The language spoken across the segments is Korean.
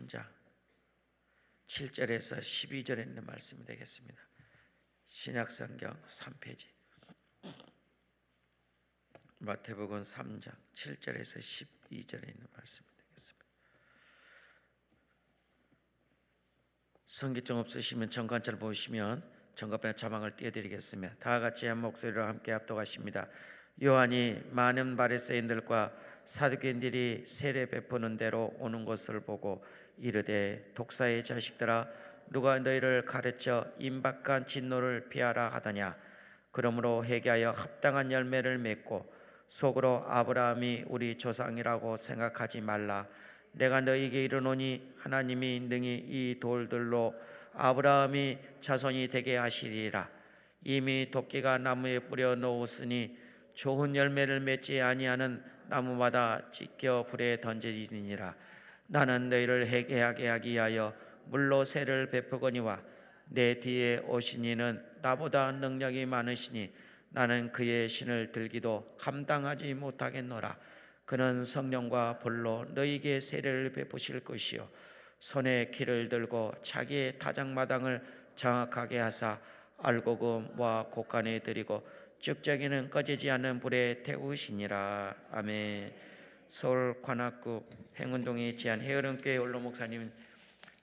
3장 7절에서 12절에 있는 말씀이 되겠습니다. 신약성경 3페이지 마태복음 3장 7절에서 12절에 있는 말씀이 되겠습니다. 성기증 없으시면 정관절 보시면 정관편에 자막을 띄워드리겠습니다. 다 같이 한 목소리로 함께 합독하십니다. 요한이 많은 바리새인들과 사두개인들이 세례 베푸는 대로 오는 것을 보고 이르되 독사의 자식들아 누가 너희를 가르쳐 임박한 진노를 피하라 하더냐. 그러므로 회개하여 합당한 열매를 맺고 속으로 아브라함이 우리 조상이라고 생각하지 말라. 내가 너희에게 이르노니 하나님이 능히 이 돌들로 아브라함이 자손이 되게 하시리라. 이미 도끼가 나무에 뿌려 놓았으니 좋은 열매를 맺지 아니하는 나무마다 찢겨 불에 던져지니라. 나는 너희를 회개하게 하기 위하여 물로 세를 베푸거니와 내 뒤에 오신 이는 나보다 능력이 많으시니 나는 그의 신을 들기도 감당하지 못하겠노라. 그는 성령과 불로 너희에게 세례를 베푸실 것이요 손에 키를 들고 자기의 타작마당을 정확하게 하사 알곡음과 곡간에 드리고 쭉저기는 꺼지지 않는 불에 태우시니라. 아멘. 서울 관악구 행운동에 지한 해어름교회 원로 목사님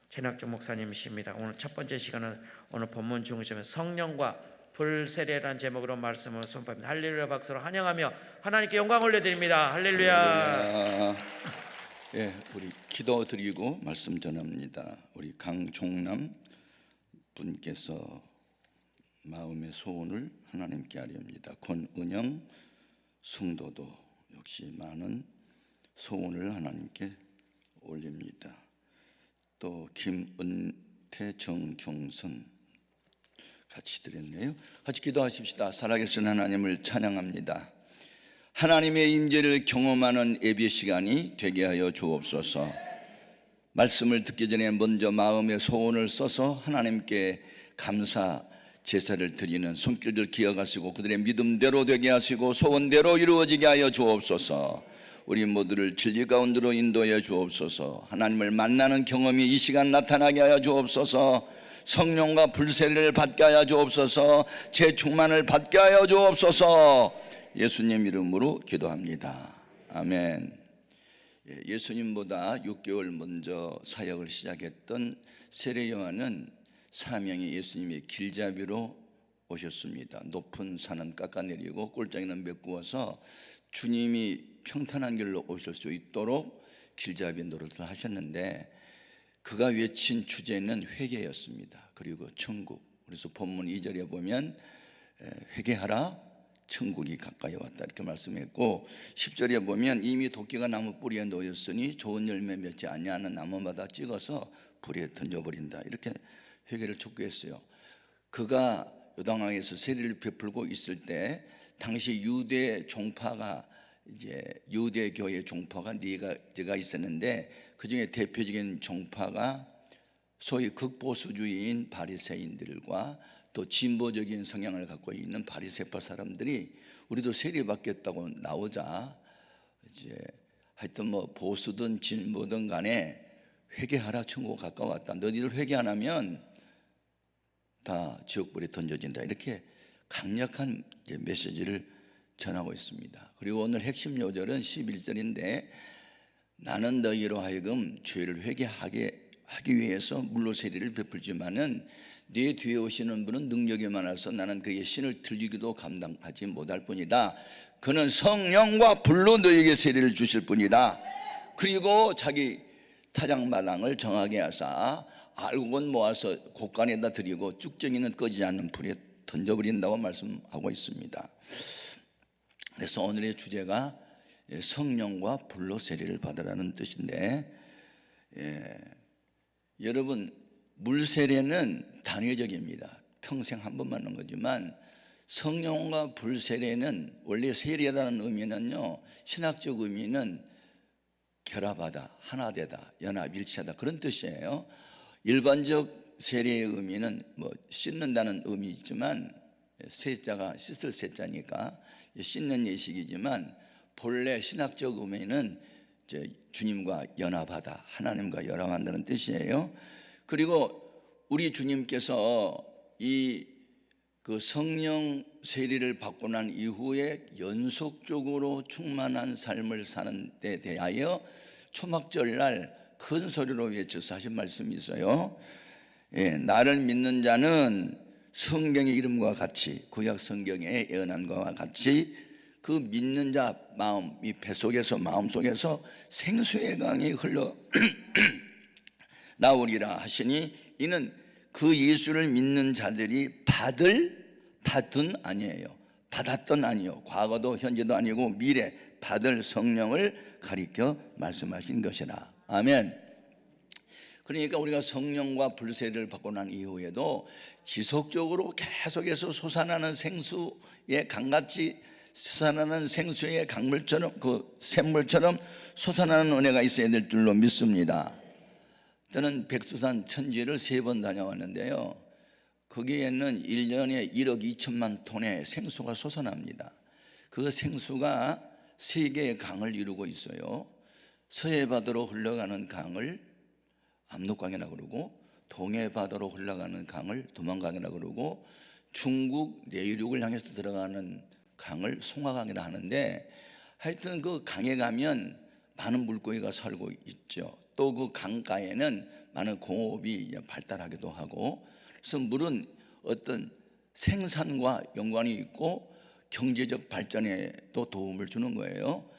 최낙준 목사님이십니다. 오늘 첫 번째 시간은 오늘 본문 중심에 성령과 불세례라는 제목으로 말씀을 선포합니다. 할렐루야 박수로 환영하며 하나님께 영광 올려드립니다. 할렐루야. 예, 우리 기도 드리고 말씀 전합니다. 우리 강종남 분께서 마음의 소원을 하나님께 아뢰옵니다. 권은영 성도도 역시 많은 소원을 하나님께 올립니다. 또 김은태 정종선 같이 드렸네요. 같이 기도하십시다. 살아계신 하나님을 찬양합니다. 하나님의 임재를 경험하는 예배 시간이 되게 하여 주옵소서. 말씀을 듣기 전에 먼저 마음의 소원을 써서 하나님께 감사 제사를 드리는 손길들 기억하시고 그들의 믿음대로 되게 하시고 소원대로 이루어지게 하여 주옵소서. 우리 모두를 진리 가운데로 인도해 주옵소서. 하나님을 만나는 경험이 이 시간 나타나게 하여 주옵소서. 성령과 불세례를 받게 하여 주옵소서. 재충만을 받게 하여 주옵소서. 예수님 이름으로 기도합니다. 아멘. 예수님보다 6개월 먼저 사역을 시작했던 세례 요한은 사명이 예수님의 길잡이로 오셨습니다. 높은 산은 깎아내리고 꼴짝이는 메꾸어서 주님이 평탄한 길로 오실 수 있도록 길잡이 노릇을 하셨는데 그가 외친 주제는 회개였습니다. 그리고 천국. 그래서 본문 2절에 보면 회개하라 천국이 가까이 왔다 이렇게 말씀했고 10절에 보면 이미 도끼가 나무 뿌리에 놓였으니 좋은 열매 맺지 아니하는 나무마다 찍어서 불에 던져버린다 이렇게 회개를 촉구했어요. 그가 요단강에서 세례를 베풀고 있을 때 당시 유대 종파가 이제 유대 교회 종파가 네 가지가 있었는데 그 중에 대표적인 종파가 소위 극보수주의인 바리새인들과 또 진보적인 성향을 갖고 있는 바리새파 사람들이 우리도 세례 받겠다고 나오자 이제 하여튼 뭐 보수든 진보든 간에 회개하라 천국 가까웠다. 너희들 회개 안 하면 다 지옥불에 던져진다. 이렇게 강력한 메시지를 전하고 있습니다. 그리고 오늘 핵심 요절은 11절인데 나는 너희로 하여금 죄를 회개하게 하기 위해서 물로 세례를 베풀지만은 네 뒤에 오시는 분은 능력이 많아서 나는 그의 신을 들리기도 감당하지 못할 뿐이다. 그는 성령과 불로 너희에게 세례를 주실 뿐이다. 그리고 자기 타작마당을 정하게 하사 알곡은 모아서 곡간에다 드리고 쭉정이는 꺼지지 않는 불에 던져버린다고 말씀하고 있습니다. 그래서 오늘의 주제가 성령과 불로 세례를 받으라는 뜻인데 여러분 물세례는 단회적입니다. 평생 한 번 받는 거지만 성령과 불세례는 원래 세례라는 의미는요 신학적 의미는 결합하다, 하나되다, 연합, 일치하다 그런 뜻이에요. 일반적 세례의 의미는 뭐 씻는다는 의미이지만 세자가 씻을 세자니까 씻는 예식이지만 본래 신학적 의미는 이제 주님과 연합하다, 하나님과 연합한다는 뜻이에요. 그리고 우리 주님께서 그 성령 세례를 받고 난 이후에 연속적으로 충만한 삶을 사는 데 대하여 초막절날 큰 소리로 외쳐서 하신 말씀이 있어요. 예, 나를 믿는 자는 성경의 이름과 같이, 구약 성경의 예언한 것과 같이 그 믿는 자 마음, 이 뱃속에서 마음속에서 생수의 강이 흘러 나오리라 하시니, 이는 그 예수를 믿는 자들이 받은 아니에요. 받았던 아니요. 과거도 현재도 아니고 미래 받을 성령을 가리켜 말씀하신 것이라. 아멘. 그러니까 우리가 성령과 불세를 받고 난 이후에도 지속적으로 계속해서 솟아나는 생수의 강같이 솟아나는 생수의 강물처럼, 그 샘물처럼 솟아나는 은혜가 있어야 될 줄로 믿습니다. 저는 백두산 천지를 3번 다녀왔는데요, 거기에는 1년에 1억 2천만 톤의 생수가 솟아납니다. 그 생수가 3개의 강을 이루고 있어요. 서해바다로 흘러가는 강을 압록강이라고 그러고, 동해바다로 흘러가는 강을 두만강이라고 그러고, 중국 내륙을 향해서 들어가는 강을 송화강이라 하는데, 하여튼 그 강에 가면 많은 물고기가 살고 있죠. 또 그 강가에는 많은 공업이 발달하기도 하고, 그래서 물은 어떤 생산과 연관이 있고 경제적 발전에도 도움을 주는 거예요.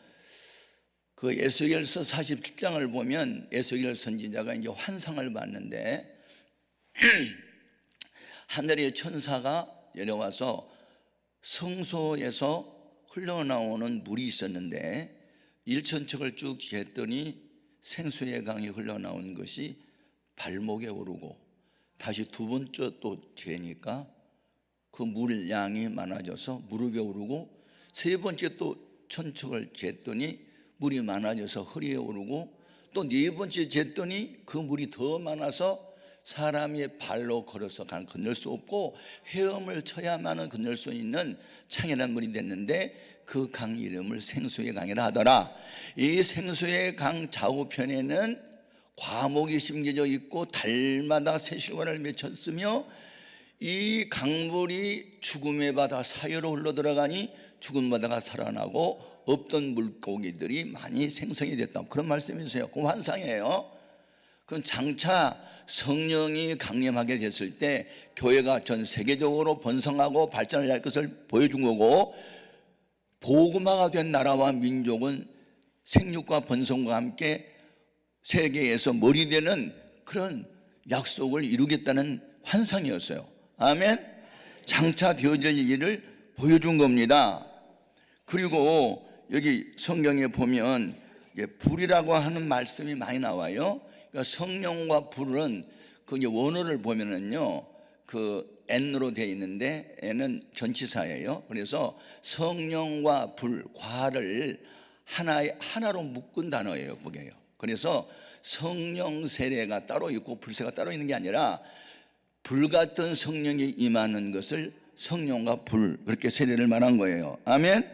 그 에스겔서 47장을 보면 에스겔 선지자가 이제 환상을 봤는데 하늘의 천사가 내려와서 성소에서 흘러나오는 물이 있었는데 1천척을 쭉 쟀더니 생수의 강이 흘러나온 것이 발목에 오르고, 다시 2번째 또 재니까 그 물량이 많아져서 무릎에 오르고, 3번째 또 천척을 쟀더니 물이 많아져서 허리에 오르고, 또 4번째 쟀더니 그 물이 더 많아서 사람이 발로 걸어서 건널 수 없고 헤엄을 쳐야만은 건널 수 있는 창이란 물이 됐는데, 그 강 이름을 생수의 강이라 하더라. 이 생수의 강 좌우편에는 과목이 심겨져 있고 달마다 새실과를 맺혔으며, 이 강물이 죽음의 바다 사이로 흘러들어가니 죽은 바다가 살아나고 없던 물고기들이 많이 생성이 됐다, 그런 말씀이 있어요. 그 환상이에요. 그건 장차 성령이 강림하게 됐을 때 교회가 전 세계적으로 번성하고 발전을 할 것을 보여준 거고, 복음화가 된 나라와 민족은 생육과 번성과 함께 세계에서 머리 되는 그런 약속을 이루겠다는 환상이었어요. 아멘. 장차 되어질 일을 보여준 겁니다. 그리고 여기 성경에 보면 불이라고 하는 말씀이 많이 나와요. 그러니까 성령과 불은 그 원어를 보면은요, 그 N으로 되어 있는데 N은 전치사예요. 그래서 성령과 불, 과를 하나로 묶은 단어예요, 그게요. 그래서 성령 세례가 따로 있고 불세가 따로 있는 게 아니라 불같은 성령이 임하는 것을 성령과 불, 그렇게 세례를 말한 거예요. 아멘.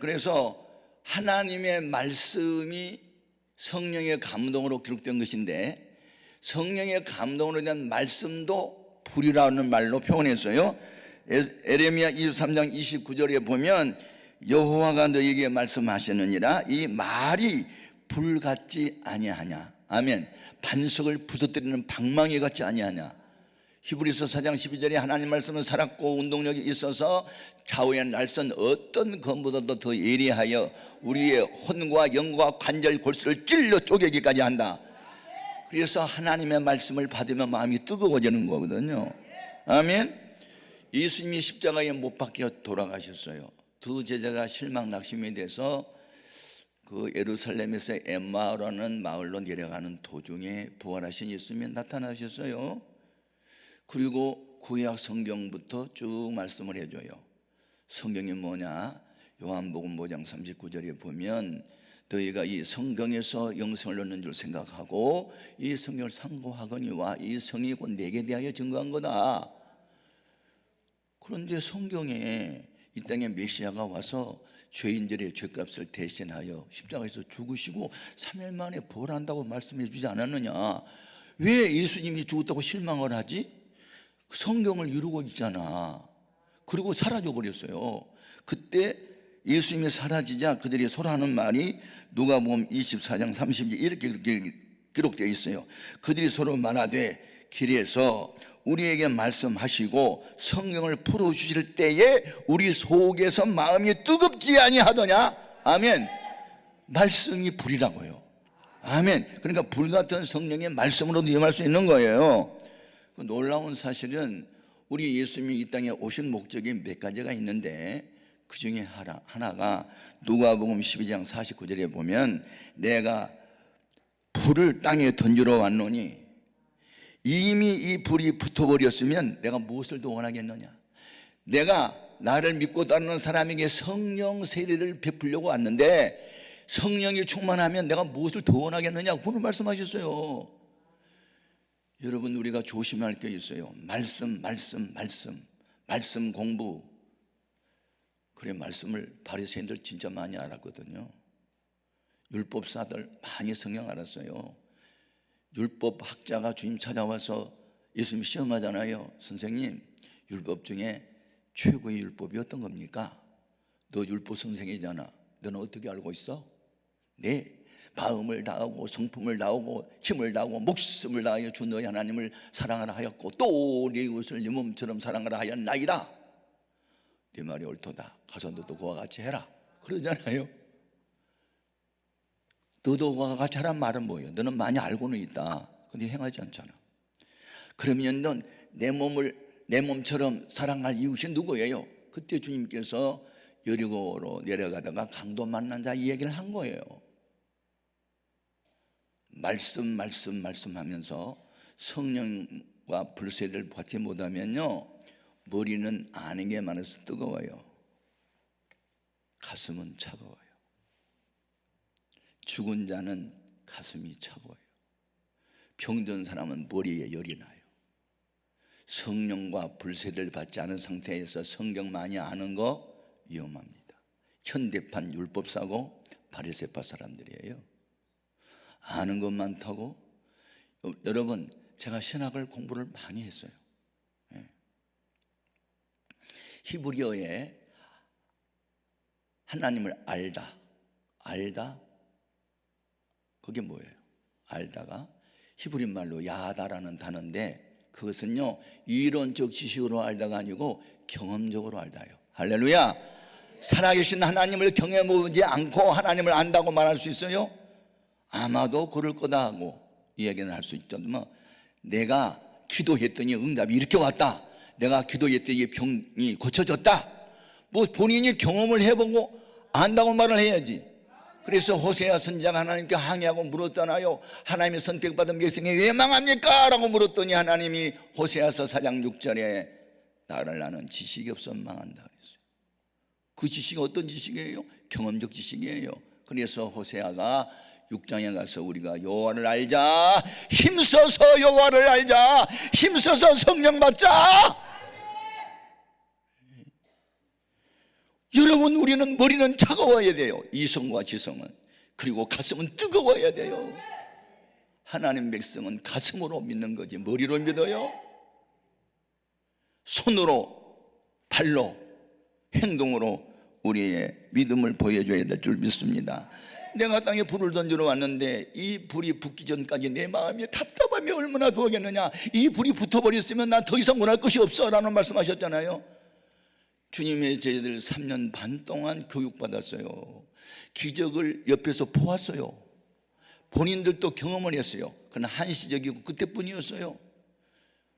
그래서 하나님의 말씀이 성령의 감동으로 기록된 것인데, 성령의 감동으로 된 말씀도 불이라는 말로 표현했어요. 에레미야 23장 29절에 보면 여호와가 너에게 말씀하시느니라, 이 말이 불 같지 아니하냐. 아멘. 반석을 부서뜨리는 방망이 같지 아니하냐. 히브리서 4장 12절에 하나님 말씀은 살았고 운동력이 있어서 좌우의 날선 어떤 검보다도 더 예리하여 우리의 혼과 영과 관절 골수를 찔러 쪼개기까지 한다. 그래서 하나님의 말씀을 받으면 마음이 뜨거워지는 거거든요. 아멘. 예수님이 십자가에 못 박혀 돌아가셨어요. 두 제자가 실망 낙심이 돼서 그 예루살렘에서 엠마오라는 마을로 내려가는 도중에 부활하신 예수님이 나타나셨어요. 그리고 구약 성경부터 쭉 말씀을 해줘요. 성경이 뭐냐? 요한복음 5장 39절에 보면 너희가 이 성경에서 영생을 얻는 줄 생각하고 이 성경을 상고하거니와 이 성이 곧 내게 대하여 증거한 거다. 그런데 성경에 이 땅에 메시아가 와서 죄인들의 죄값을 대신하여 십자가에서 죽으시고 3일 만에 부활한다고 말씀해 주지 않았느냐? 왜 예수님이 죽었다고 실망을 하지? 성경을 이루고 있잖아. 그리고 사라져 버렸어요. 그때 예수님이 사라지자 그들이 서로 하는 말이 누가복음 24장 30절 이렇게 기록되어 있어요. 그들이 서로 말하되 길에서 우리에게 말씀하시고 성경을 풀어주실 때에 우리 속에서 마음이 뜨겁지 아니하더냐? 아멘. 말씀이 불이라고요. 아멘. 그러니까 불같은 성령의 말씀으로도 임할 수 있는 거예요. 놀라운 사실은 우리 예수님이 이 땅에 오신 목적이 몇 가지가 있는데 그 중에 하나가 누가복음 12장 49절에 보면 내가 불을 땅에 던지러 왔노니 이미 이 불이 붙어버렸으면 내가 무엇을 더 원하겠느냐? 내가 나를 믿고 따르는 사람에게 성령 세례를 베풀려고 왔는데 성령이 충만하면 내가 무엇을 더 원하겠느냐? 그걸 말씀하셨어요. 여러분, 우리가 조심할 게 있어요. 말씀 공부. 그래, 말씀을 바리새인들 진짜 많이 알았거든요. 율법사들 많이 성경 알았어요. 율법 학자가 주님 찾아와서 예수님 시험하잖아요. 선생님, 율법 중에 최고의 율법이 어떤 겁니까? 너 율법 선생이잖아. 너는 어떻게 알고 있어? 네, 마음을 다하고 성품을 다하고 힘을 다하고 목숨을 다하여 주 너희 하나님을 사랑하라 하였고 또 네 이웃을 네 몸처럼 사랑하라 하였나이다. 네 말이 옳도다. 가서 너도 그와 같이 해라. 그러잖아요. 너도 그와 같이 하란 말은 뭐예요? 너는 많이 알고는 있다. 근데 행하지 않잖아. 그러면 넌 내 몸처럼 사랑할 이웃이 누구예요? 그때 주님께서 여리고로 내려가다가 강도 만난 자 이 얘기를 한 거예요. 말씀하면서 성령과 불세를 받지 못하면요, 머리는 아는 게 많아서 뜨거워요. 가슴은 차가워요. 죽은 자는 가슴이 차가워요. 병든 사람은 머리에 열이 나요. 성령과 불세를 받지 않은 상태에서 성경 많이 아는 거 위험합니다. 현대판 율법사고 바리새파 사람들이에요. 아는 것 많다고. 여러분, 제가 신학을 공부를 많이 했어요. 히브리어에 하나님을 알다 그게 뭐예요? 알다가 히브리 말로 야다라는 단어인데 그것은요, 이론적 지식으로 알다가 아니고 경험적으로 알다요. 할렐루야. 살아계신 하나님을 경험해보지 않고 하나님을 안다고 말할 수 있어요? 아마도 그럴 거다 하고 이야기는 할 수 있지만, 내가 기도했더니 응답이 이렇게 왔다, 내가 기도했더니 병이 고쳐졌다, 뭐 본인이 경험을 해보고 안다고 말을 해야지. 그래서 호세아 선지자가 하나님께 항의하고 물었잖아요. 하나님의 선택받은 백성이 왜 망합니까? 라고 물었더니 하나님이 호세아서 4장 6절에 나를 아는 지식이 없어 망한다 그랬어요. 그 지식이 어떤 지식이에요? 경험적 지식이에요. 그래서 호세아가 6장에 가서 우리가 여호와를 알자, 힘써서 여호와를 알자, 힘써서 성령 받자. 여러분, 우리는 머리는 차가워야 돼요. 이성과 지성은. 그리고 가슴은 뜨거워야 돼요. 하나님 백성은 가슴으로 믿는 거지 머리로 믿어요? 손으로, 발로, 행동으로 우리의 믿음을 보여줘야 될 줄 믿습니다. 내가 땅에 불을 던지러 왔는데 이 불이 붙기 전까지 내 마음이 답답함이 얼마나 더하겠느냐. 이 불이 붙어버렸으면 난 더 이상 원할 것이 없어 라는 말씀하셨잖아요. 주님의 제자들 3년 반 동안 교육받았어요. 기적을 옆에서 보았어요. 본인들도 경험을 했어요. 그러나 한시적이고 그때뿐이었어요.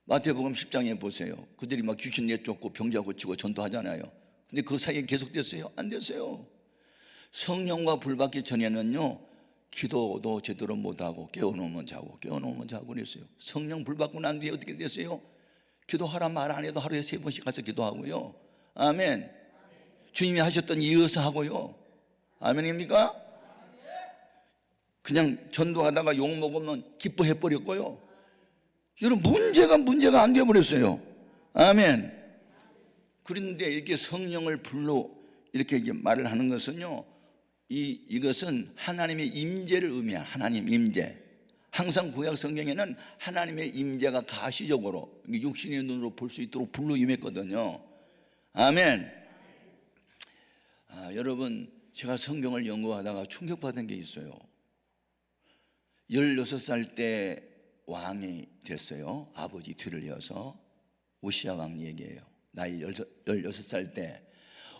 마태복음 10장에 보세요. 그들이 막 귀신 내쫓고 병자 고치고 전도하잖아요. 근데 그 사이에 계속됐어요? 안 됐어요. 성령과 불 받기 전에는요, 기도도 제대로 못하고 깨워놓으면 자고 깨워놓으면 자고 그랬어요. 성령 불 받고 난 뒤에 어떻게 됐어요? 기도하라 말 안 해도 하루에 3번씩 가서 기도하고요. 아멘. 주님이 하셨던 이어서 하고요. 아멘입니까? 그냥 전도하다가 욕 먹으면 기뻐해 버렸고요. 여러분, 문제가 안 되어버렸어요. 아멘. 그런데 이렇게 성령을 불로 이렇게 말을 하는 것은요, 이것은 하나님의 임재를 의미해요. 하나님 임재. 항상 구약 성경에는 하나님의 임재가 가시적으로 육신의 눈으로 볼 수 있도록 불로 임했거든요. 아멘. 여러분, 제가 성경을 연구하다가 충격받은 게 있어요. 16살 때 왕이 됐어요. 아버지 뒤를 이어서. 오시아 왕 얘기예요. 나이 16살 때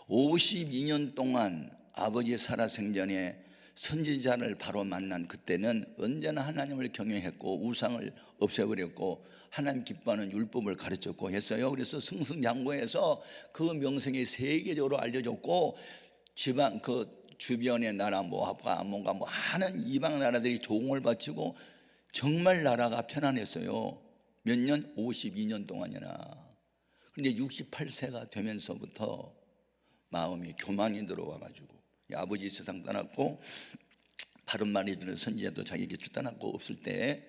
52년 동안 아버지의 살아생전에 선지자를 바로 만난 그때는 언제나 하나님을 경외했고 우상을 없애버렸고 하나님 기뻐하는 율법을 가르쳤고 했어요. 그래서 승승장구해서 그 명성이 세계적으로 알려졌고 지방 그 주변의 나라 모압과 암몬과 많은 이방 나라들이 조공을 바치고 정말 나라가 편안했어요. 몇 년? 52년 동안이나. 그런데 68세가 되면서부터 마음이 교만이 들어와가지고 아버지 세상 떠났고 바른 말이 해주는 선지자도 자기에게 떠났고 없을 때,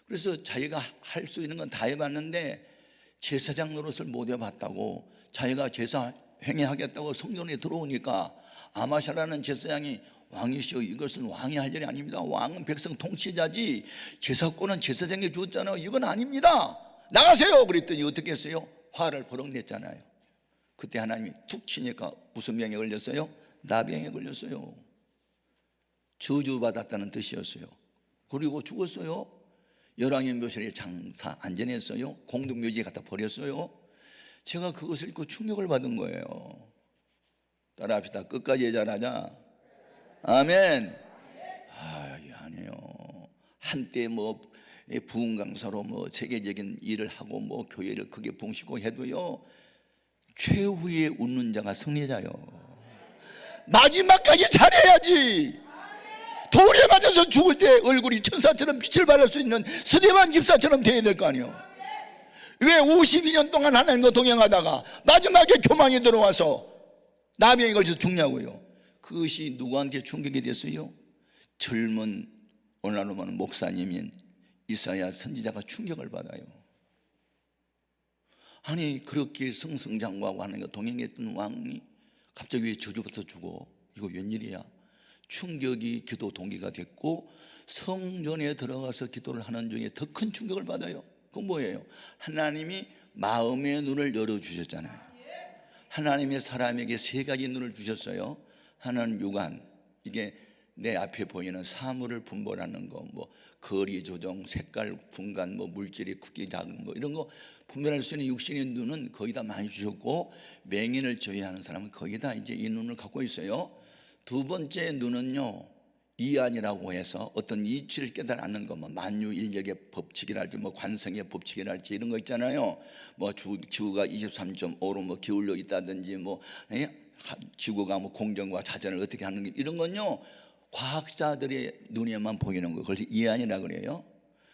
그래서 자기가 할 수 있는 건 다 해봤는데 제사장 노릇을 못 해봤다고, 자기가 제사 행위하겠다고 성전에 들어오니까 아마샤라는 제사장이 왕이시오, 이것은 왕이 할 일이 아닙니다. 왕은 백성 통치자지 제사권은 제사장이 주었잖아요. 이건 아닙니다. 나가세요. 그랬더니 어떻게 했어요? 화를 버럭 냈잖아요. 그때 하나님이 툭 치니까 무슨 병에 걸렸어요? 나병에 걸렸어요. 저주받았다는 뜻이었어요. 그리고 죽었어요. 열왕의 묘실에 장사 안 지냈어요. 공동묘지에 갖다 버렸어요. 제가 그것을 읽고 충격을 받은 거예요. 따라합시다. 끝까지 잘하자. 아멘. 아니에요. 한때 뭐 부흥 강사로 뭐 세계적인 일을 하고 뭐 교회를 크게 붕시고 해도요, 최후에 웃는 자가 승리자요. 마지막까지 잘해야지. 돌에 맞아서 죽을 때 얼굴이 천사처럼 빛을 발할 수 있는 스데반 집사처럼 돼야 될 거 아니에요. 왜 52년 동안 하나님과 동행하다가 마지막에 교만이 들어와서 나병에 걸려서 죽냐고요. 그것이 누구한테 충격이 됐어요? 젊은 오늘날로 말하는 목사님인 이사야 선지자가 충격을 받아요. 아니, 그렇게 승승장구하고 하나님과 동행했던 왕이 갑자기 왜 저주부터 죽어? 이거 웬일이야? 충격이 기도 동기가 됐고 성전에 들어가서 기도를 하는 중에 더 큰 충격을 받아요. 그건 뭐예요? 하나님이 마음의 눈을 열어주셨잖아요. 하나님의 사람에게 세 가지 눈을 주셨어요. 하나는 육안, 이게 내 앞에 보이는 사물을 분별하는 거, 뭐 거리 조정, 색깔 분간, 뭐 물질의 크기 작은 거 이런 거 분별할 수 있는 육신의 눈은 거의 다 많이 주셨고, 맹인을 제외하는 사람은 거의 다 이제 이 눈을 갖고 있어요. 두 번째 눈은요, 이안이라고 해서 어떤 이치를 깨달는 거, 뭐 만유인력의 법칙이랄지 뭐 관성의 법칙이랄지 이런 거 있잖아요. 뭐 지구가 23.5로 뭐 기울려 있다든지 뭐 지구가 뭐 공전과 자전을 어떻게 하는 게, 이런 건요 과학자들의 눈에만 보이는 거, 그걸 이안이라고 그래요.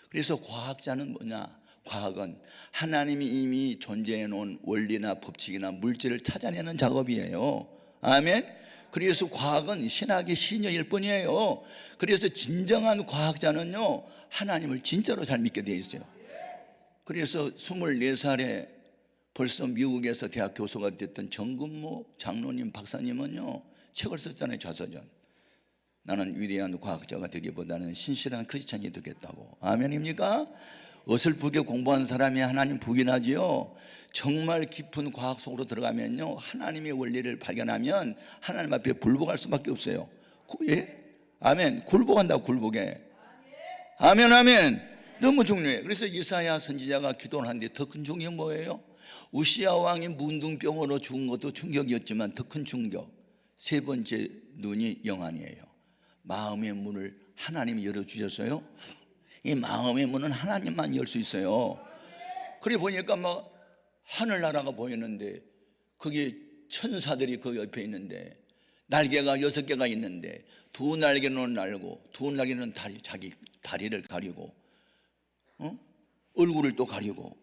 그래서 과학자는 뭐냐? 과학은 하나님이 이미 존재해 놓은 원리나 법칙이나 물질을 찾아내는 작업이에요. 아멘. 그래서 과학은 신학의 신여일 뿐이에요. 그래서 진정한 과학자는요 하나님을 진짜로 잘 믿게 되어 있어요. 그래서 24살에 벌써 미국에서 대학 교수가 됐던 정근모 장로님 박사님은요 책을 썼잖아요. 자서전. 나는 위대한 과학자가 되기보다는 신실한 크리스찬이 되겠다고. 아멘입니까? 어설프게 공부한 사람이 하나님 부인하지요. 정말 깊은 과학 속으로 들어가면요 하나님의 원리를 발견하면 하나님 앞에 굴복할 수밖에 없어요. 예? 아멘. 굴복한다고. 굴복해. 아멘. 아멘. 너무 중요해요. 그래서 이사야 선지자가 기도를 하는데 더 큰 충격이 뭐예요? 우시아 왕이 문둥병으로 죽은 것도 충격이었지만 더 큰 충격, 세 번째 눈이 영안이에요. 마음의 문을 하나님이 열어주셨어요. 이 마음의 문은 하나님만 열 수 있어요. 그래 보니까 막 하늘나라가 보이는데 거기에 천사들이 그 옆에 있는데 날개가 6개가 있는데 두 날개는 날고 두 날개는 자기 다리를 가리고 얼굴을 또 가리고,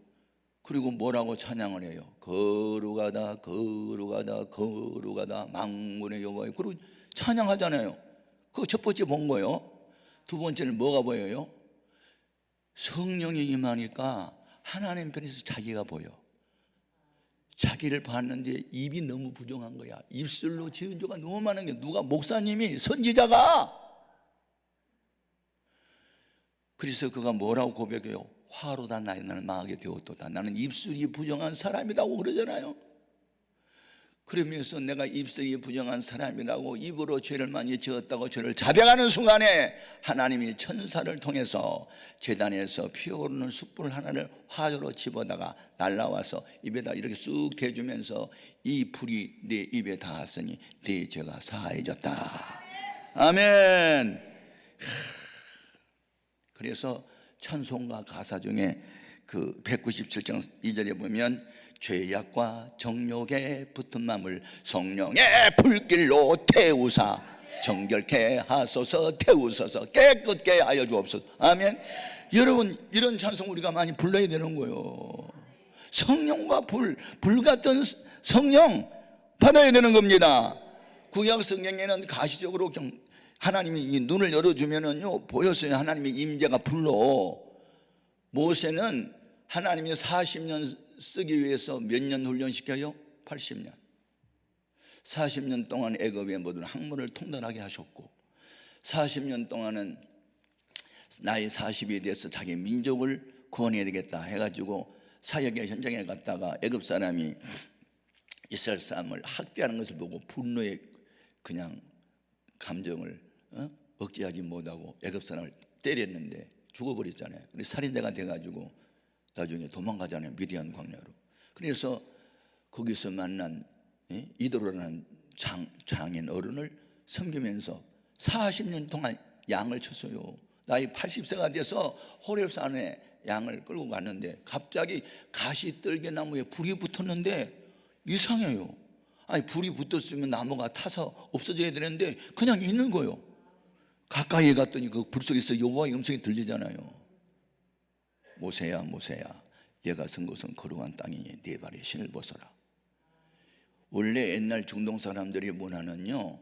그리고 뭐라고 찬양을 해요? 거룩하다 거룩하다 거룩하다 만군의 여호와여. 그리고 찬양하잖아요. 그거 첫 번째 본 거예요. 두 번째는 뭐가 보여요? 성령이 임하니까 하나님 편에서 자기가 보여. 자기를 봤는데 입이 너무 부정한 거야. 입술로 지은 죄가 너무 많은 게, 누가 목사님이, 선지자가. 그래서 그가 뭐라고 고백해요? 화로다 나는 망하게 되었도다. 나는 입술이 부정한 사람이라고 그러잖아요. 그러면서 내가 입술이 부정한 사람이라고 입으로 죄를 많이 지었다고 죄를 자백하는 순간에 하나님이 천사를 통해서 제단에서 피어오르는 숯불 하나를 화로로 집어다가 날라와서 입에다 이렇게 쑥 대주면서 이 불이 내 입에 닿았으니 네 죄가 사해졌다. 아멘. 그래서 찬송가 가사 중에 그 197장 2절에 보면 죄악과 정욕에 붙은 마음을 성령의 불길로 태우사 정결케 하소서, 태우소서 깨끗게 하여 주옵소서. 아멘. 여러분, 이런 찬송 우리가 많이 불러야 되는 거예요. 성령과 불 같은 성령 받아야 되는 겁니다. 구약 성경에는 가시적으로 하나님이 눈을 열어주면은요 보였어요. 하나님의 임재가 불러. 모세는 하나님이 40년 쓰기 위해서 몇 년 훈련시켜요? 80년. 40년 동안 애굽의 모든 학문을 통달하게 하셨고, 40년 동안은 나이 40이 돼서 자기 민족을 구원해야 되겠다 해가지고 사역의 현장에 갔다가 애굽 사람이 이스라엘 사람을 학대하는 것을 보고 분노의 그냥 감정을 억제하지 못하고 애굽 사람을 때렸는데 죽어버렸잖아요. 그래서 살인자가 돼가지고 나중에 도망가잖아요. 미디안 광야로. 그래서 거기서 만난 이도로라는 장인 어른을 섬기면서 40년 동안 양을 쳤어요. 나이 80세가 돼서 호렙산에 양을 끌고 갔는데 갑자기 가시떨개나무에 불이 붙었는데 이상해요. 아니, 불이 붙었으면 나무가 타서 없어져야 되는데 그냥 있는 거예요. 가까이 갔더니 그 불 속에서 여호와의 음성이 들리잖아요. 모세야, 모세야, 네가 선 곳은 거룩한 땅이니 네 발에 신을 벗어라. 원래 옛날 중동 사람들이 문화는요,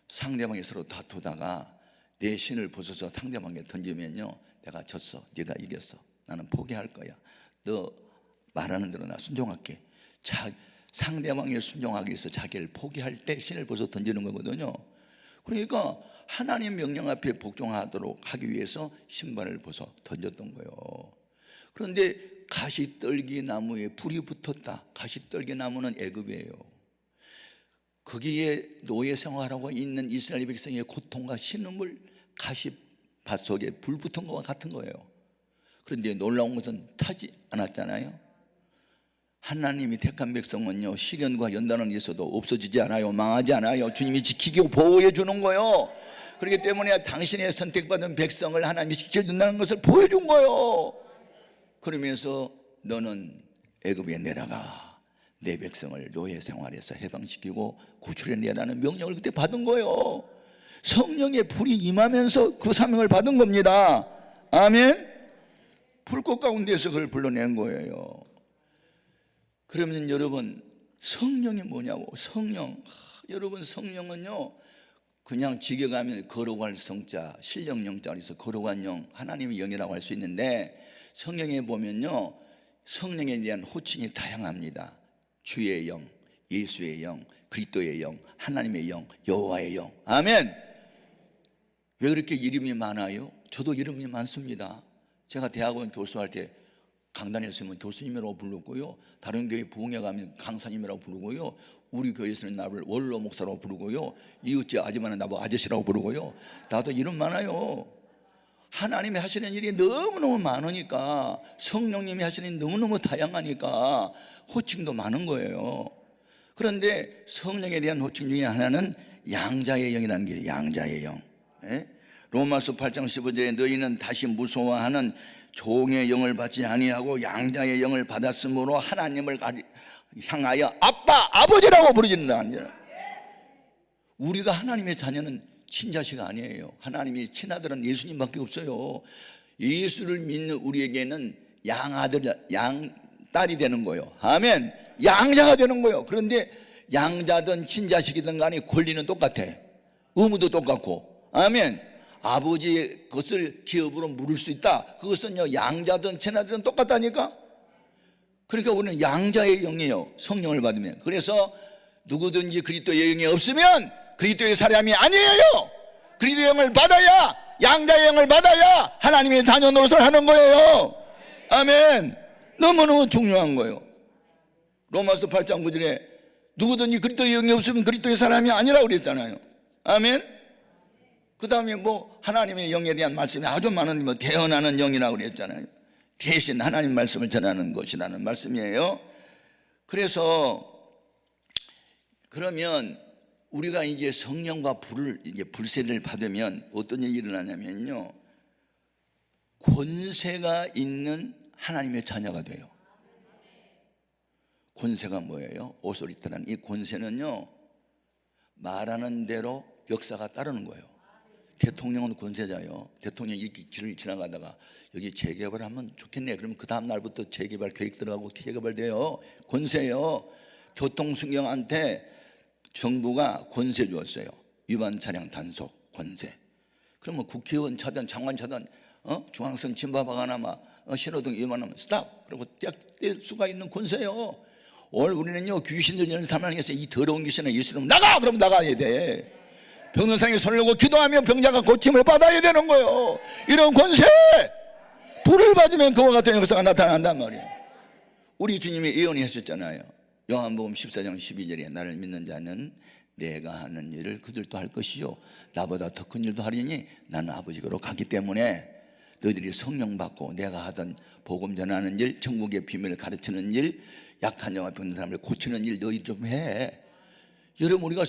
상대방이 서로 다투다가 내 신을 벗어서 상대방에 던지면요, 내가 졌어, 네가 이겼어, 나는 포기할 거야, 너 말하는 대로 나 순종할게. 상대방에 순종하기 위해서 자기를 포기할 때 신을 벗어 던지는 거거든요. 그러니까 하나님 명령 앞에 복종하도록 하기 위해서 신발을 벗어 던졌던 거예요. 그런데 가시떨기 나무에 불이 붙었다. 가시떨기 나무는 애굽이에요. 거기에 노예 생활하고 있는 이스라엘 백성의 고통과 신음을 가시밭 속에 불 붙은 것과 같은 거예요. 그런데 놀라운 것은 타지 않았잖아요. 하나님이 택한 백성은요, 시련과 연단은 있어도 없어지지 않아요. 망하지 않아요. 주님이 지키고 보호해 주는 거예요. 그렇기 때문에 당신의 선택받은 백성을 하나님이 지켜준다는 것을 보여준 거예요. 그러면서 너는 애굽에 내려가 내 백성을 노예 생활에서 해방시키고 구출해내라는 명령을 그때 받은 거예요. 성령의 불이 임하면서 그 사명을 받은 겁니다. 아멘. 불꽃 가운데서 그걸 불러낸 거예요. 그러면 여러분, 성령이 뭐냐고. 성령, 여러분, 성령은요 그냥 직역하면 거룩할 성자, 신령 영자, 그래서 거룩한 영, 하나님의 영이라고 할 수 있는데, 성령에 보면요 성령에 대한 호칭이 다양합니다. 주의 영, 예수의 영, 그리스도의 영, 하나님의 영, 여호와의 영. 아멘. 왜 그렇게 이름이 많아요? 저도 이름이 많습니다. 제가 대학원 교수할 때 강단에 있으면 교수님이라고 부르고요, 다른 교회 부흥회 가면 강사님이라고 부르고요, 우리 교회에서는 나를 원로 목사라고 부르고요, 이웃집 아줌마는 나보고 아저씨라고 부르고요. 나도 이름 많아요. 하나님이 하시는 일이 너무너무 많으니까, 성령님이 하시는 일이 너무너무 다양하니까 호칭도 많은 거예요. 그런데 성령에 대한 호칭 중에 하나는 양자의 영이라는 게 양자의 영. 로마서 8장 15절에 너희는 다시 무서워하는 종의 영을 받지 아니하고 양자의 영을 받았으므로 하나님을 향하여 아빠, 아버지라고 부르진다. 우리가 하나님의 자녀는 친자식 아니에요. 하나님의 친아들은 예수님밖에 없어요. 예수를 믿는 우리에게는 양아들, 양딸이 되는 거예요. 아멘. 양자가 되는 거예요. 그런데 양자든 친자식이든 간에 권리는 똑같아. 의무도 똑같고. 아멘. 아버지의 것을 기업으로 물을 수 있다. 그것은요 양자든 친아들은 똑같다니까. 그러니까 우리는 양자의 영이에요. 성령을 받으면. 그래서 누구든지 그리스도의 영이 없으면 그리스도의 사람이 아니에요. 그리스도의 영을 받아야, 양자의 영을 받아야 하나님의 자녀 노릇을 하는 거예요. 아멘. 너무너무 중요한 거예요. 로마서 8장 9절에 누구든지 그리스도의 영이 없으면 그리스도의 사람이 아니라고 그랬잖아요. 아멘. 그 다음에 뭐 하나님의 영에 대한 말씀이 아주 많은, 뭐 대언하는 영이라고 그랬잖아요. 대신 하나님 말씀을 전하는 것이라는 말씀이에요. 그래서 그러면 우리가 이제 성령과 불을 이제 불세를 받으면 어떤 일이 일어나냐면요, 권세가 있는 하나님의 자녀가 돼요. 권세가 뭐예요? 오소리트라는 이 권세는요, 말하는 대로 역사가 따르는 거예요. 대통령은 권세자예요. 대통령이 이렇게 길을 지나가다가 여기 재개발하면 좋겠네. 그러면 그 다음 날부터 재개발 계획 들어가고 재개발돼요. 권세예요. 교통순경한테 정부가 권세 주었어요. 위반 차량 단속 권세. 그러면 국회의원 차든 장관 차든 중앙선 침범하거나 신호등 위반하면 스탑! 그리고 뗄 수가 있는 권세예요. 오늘 우리는요, 귀신 들리는 사람 중에서 이 더러운 귀신을 예수님 나가! 그러면 나가야 돼. 병원상에 손을 놓고 기도하면 병자가 고침을 받아야 되는 거예요. 이런 권세, 불을 받으면 그와 같은 역사가 나타난단 말이에요. 우리 주님이 예언하셨잖아요. 요한복음 14장 12절에 나를 믿는 자는 내가 하는 일을 그들도 할 것이요 나보다 더 큰 일도 하리니 나는 아버지께로 가기 때문에 너희들이 성령 받고 내가 하던 복음 전하는 일, 천국의 비밀을 가르치는 일, 약한 자와 병든 사람을 고치는 일 너희 좀 해. 여러분, 우리가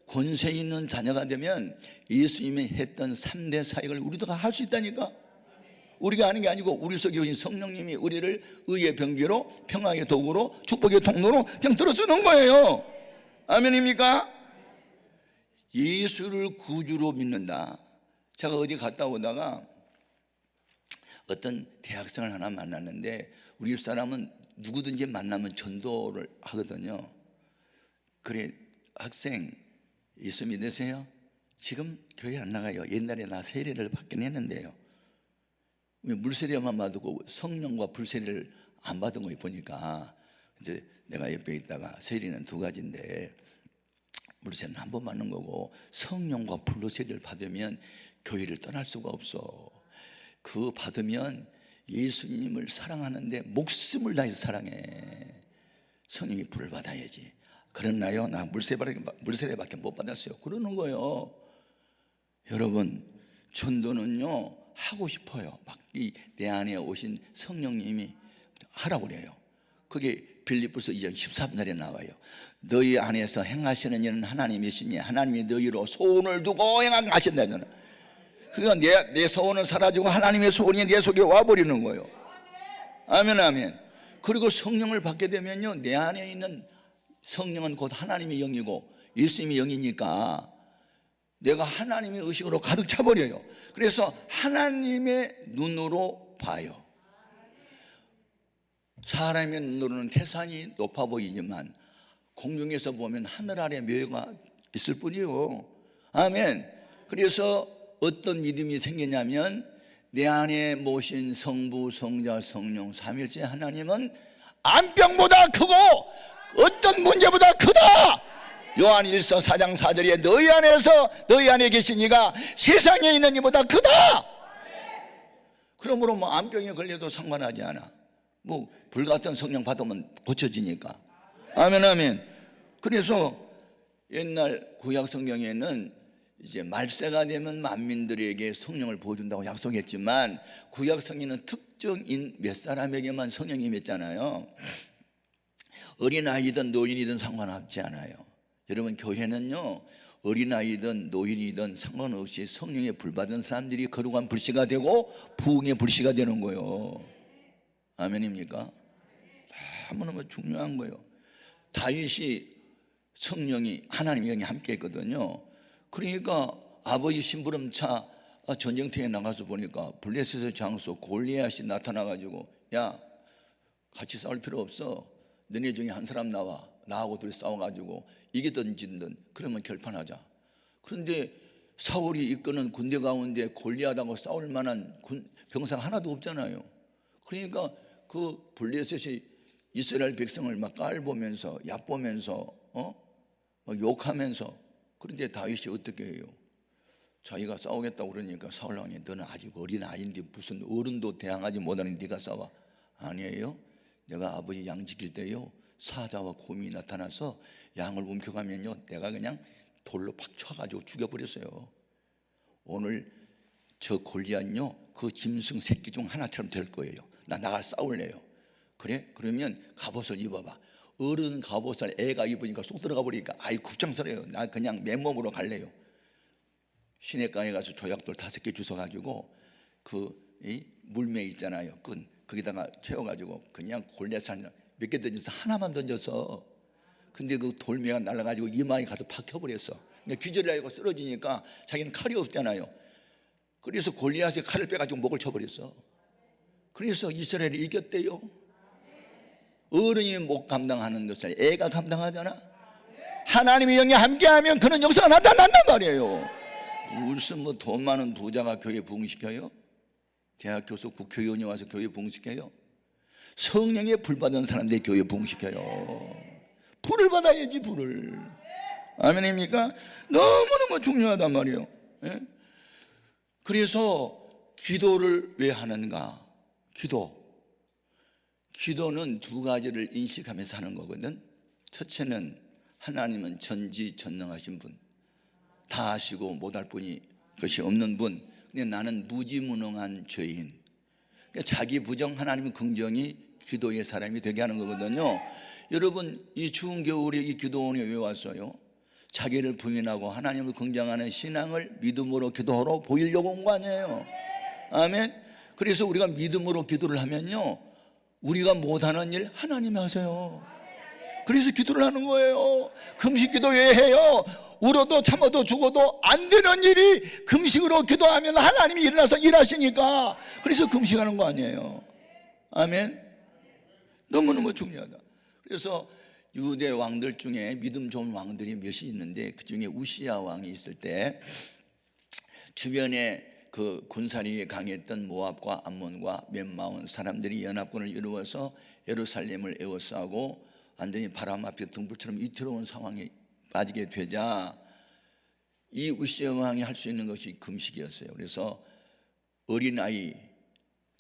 권세 있는 자녀가 되면 예수님이 했던 3대 사역을 우리도 할 수 있다니까. 우리가 하는 게 아니고 우리 속에 오신 성령님이 우리를 의의 병기로, 평화의 도구로, 축복의 통로로 그냥 들어 쓰는 거예요. 아멘입니까? 예수를 구주로 믿는다. 제가 어디 갔다 오다가 어떤 대학생을 하나 만났는데, 우리 사람은 누구든지 만나면 전도를 하거든요. 그래, 학생 예수 믿으세요? 지금 교회 안 나가요. 옛날에 나 세례를 받긴 했는데요, 물세례만 받고 성령과 불세례를 안 받은 거 보니까 이제 내가 옆에 있다가 세례는 두 가지인데 물세례는 한 번 받는 거고 성령과 불로 세례를 받으면 교회를 떠날 수가 없어. 그 받으면 예수님을 사랑하는데 목숨을 다해서 사랑해. 성령이 불을 받아야지. 그랬나요? 나 물세례밖에 못 받았어요. 그러는 거예요. 여러분, 전도는요 하고 싶어요. 막 내 안에 오신 성령님이 하라고 그래요. 그게 빌립보서 2장 13절에 나와요. 너희 안에서 행하시는 일은 하나님이시니 하나님이 너희로 소원을 두고 행하신다잖아. 그러니까 내 소원은 사라지고 하나님의 소원이 내 속에 와버리는 거예요. 아멘, 아멘. 그리고 성령을 받게 되면요, 내 안에 있는 성령은 곧 하나님의 영이고 예수님의 영이니까 내가 하나님의 의식으로 가득 차버려요. 그래서 하나님의 눈으로 봐요. 사람의 눈으로는 태산이 높아 보이지만 공중에서 보면 하늘 아래 묘가 있을 뿐이요. 아멘. 그래서 어떤 믿음이 생기냐면 내 안에 모신 성부, 성자, 성령 삼일째 하나님은 암병보다 크고 어떤 문제보다 크다. 요한 1서 4장 4절에 너희 안에 계신 이가 세상에 있는 이보다 크다. 그러므로 뭐 암병에 걸려도 상관하지 않아. 뭐 불같은 성령 받으면 고쳐지니까. 아멘, 아멘. 그래서 옛날 구약 성경에는 이제 말세가 되면 만민들에게 성령을 부어준다고 약속했지만 구약 성경은 특정인 몇 사람에게만 성령이 임했잖아요. 어린아이든 노인이든 상관없지 않아요. 여러분, 교회는요 어린아이든 노인이든 상관없이 성령의 불 받은 사람들이 거룩한 불씨가 되고 부흥의 불씨가 되는 거예요. 아멘입니까? 너무너무 중요한 거예요. 다윗이 성령이 하나님의 영이 함께 했거든요. 그러니까 아버지 심부름차 전쟁터에 나가서 보니까 블레셋의 장수 골리앗이 나타나가지고 야, 같이 싸울 필요 없어. 너네 중에 한 사람 나와. 나하고 둘이 싸워가지고 이기든 지든 그러면 결판하자. 그런데 사울이 이끄는 군대 가운데 골리앗하고 싸울 만한 병사가 하나도 없잖아요. 그러니까 그 블레셋이 이스라엘 백성을 막 깔보면서 얕보면서 막 욕하면서, 그런데 다윗이 어떻게 해요? 자기가 싸우겠다고 그러니까 사울 왕이 너는 아직 어린 아이인데 무슨 어른도 대항하지 못하는 네가 싸워? 아니에요. 내가 아버지 양 지킬 때요 사자와 곰이 나타나서 양을 움켜가면요 내가 그냥 돌로 팍 쳐가지고 죽여버렸어요. 오늘 저 골리앗요 그 짐승 새끼 중 하나처럼 될 거예요. 나 나갈 싸울래요. 그래? 그러면 갑옷을 입어봐. 어른 갑옷을 애가 입으니까 쏙 들어가 버리니까 아이 굽장스러워요. 나 그냥 맨몸으로 갈래요. 시내가에 가서 조약돌 5개 주워가지고 이 물매 있잖아요 끈 거기다가 채워가지고 그냥 골리앗을 몇 개 던져서 하나만 던져서, 근데 그 돌매가 날아가지고 이마에 가서 팍 켜버렸어. 기절하고 쓰러지니까 자기는 칼이 없잖아요. 그래서 골리앗이 칼을 빼가지고 목을 쳐버렸어. 그래서 이스라엘이 이겼대요. 어른이 못 감당하는 것을 애가 감당하잖아. 하나님의 영이 함께하면 그런 역사가 나타난단 말이에요. 무슨 뭐 돈 많은 부자가 교회 부흥시켜요? 대학 교수 국회의원이 와서 교회 부흥시켜요? 성령의 불 받은 사람들이 교회 부흥시켜요. 불을 받아야지, 불을. 아멘입니까? 너무너무 중요하단 말이에요. 예? 그래서 기도를 왜 하는가? 기도는 두 가지를 인식하면서 하는 거거든. 첫째는 하나님은 전지전능하신 분, 다 아시고 못할 분이 것이 없는 분. 근데 나는 무지무능한 죄인. 그러니까 자기 부정, 하나님의 긍정이 기도의 사람이 되게 하는 거거든요. 여러분, 이 추운 겨울에 이 기도원에 왜 왔어요? 자기를 부인하고 하나님을 긍정하는 신앙을 믿음으로 기도하러 보이려고 온 거 아니에요. 아멘. 그래서 우리가 믿음으로 기도를 하면요 우리가 못하는 일 하나님이 하세요. 그래서 기도를 하는 거예요. 금식 기도 왜 해요? 울어도 참아도 죽어도 안 되는 일이 금식으로 기도하면 하나님이 일어나서 일하시니까, 그래서 금식하는 거 아니에요. 아멘. 너무너무 중요하다. 그래서 유대 왕들 중에 믿음 좋은 왕들이 몇이 있는데 그 중에 우시야 왕이 있을 때 주변에 그 군사력이 강했던 모압과 암몬과 몇 마온 사람들이 연합군을 이루어서 예루살렘을 에워싸고 완전히 바람 앞에 등불처럼 위태로운 상황에 빠지게 되자 이 우시야 왕이 할 수 있는 것이 금식이었어요. 그래서 어린아이,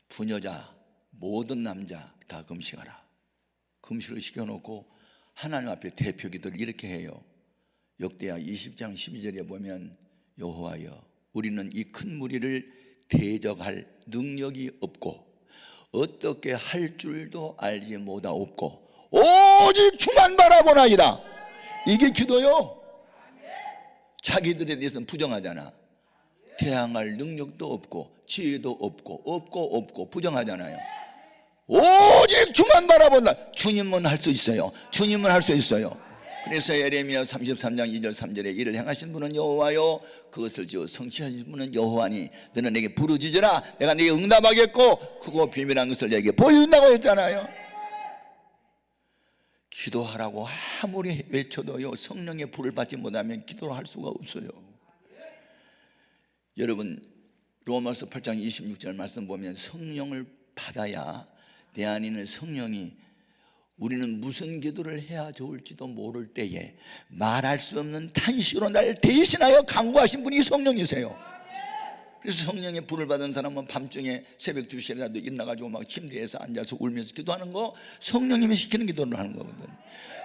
부녀자, 모든 남자 다 금식하라. 금식을 시켜놓고 하나님 앞에 대표 기도를 이렇게 해요. 역대하 20장 12절에 보면 여호와여 우리는 이 큰 무리를 대적할 능력이 없고 어떻게 할 줄도 알지 못하옵고 오직 주만 바라보나이다. 이게 기도요. 자기들에 대해서는 부정하잖아. 대항할 능력도 없고 지혜도 없고 부정하잖아요. 오직 주만 바라본다. 주님은 할 수 있어요. 주님은 할 수 있어요. 그래서 예레미야 33장 2절 3절에 이를 행하신 분은 여호와요 그것을 지어 성취하신 분은 여호와니 너는 내게 부르짖으라 내가 네게 응답하겠고 크고 비밀한 것을 내게 보여준다고 했잖아요. 기도하라고 아무리 외쳐도요 성령의 불을 받지 못하면 기도를 할 수가 없어요. 여러분 로마서 8장 26절 말씀 보면 성령을 받아야 내 안에 있는 성령이 우리는 무슨 기도를 해야 좋을지도 모를 때에 말할 수 없는 탄식으로 나를 대신하여 간구하신 분이 성령이세요. 그래서 성령의 불을 받은 사람은 밤중에 새벽 2시라도 일어나가지고 막 침대에서 앉아서 울면서 기도하는 거 성령님이 시키는 기도를 하는 거거든.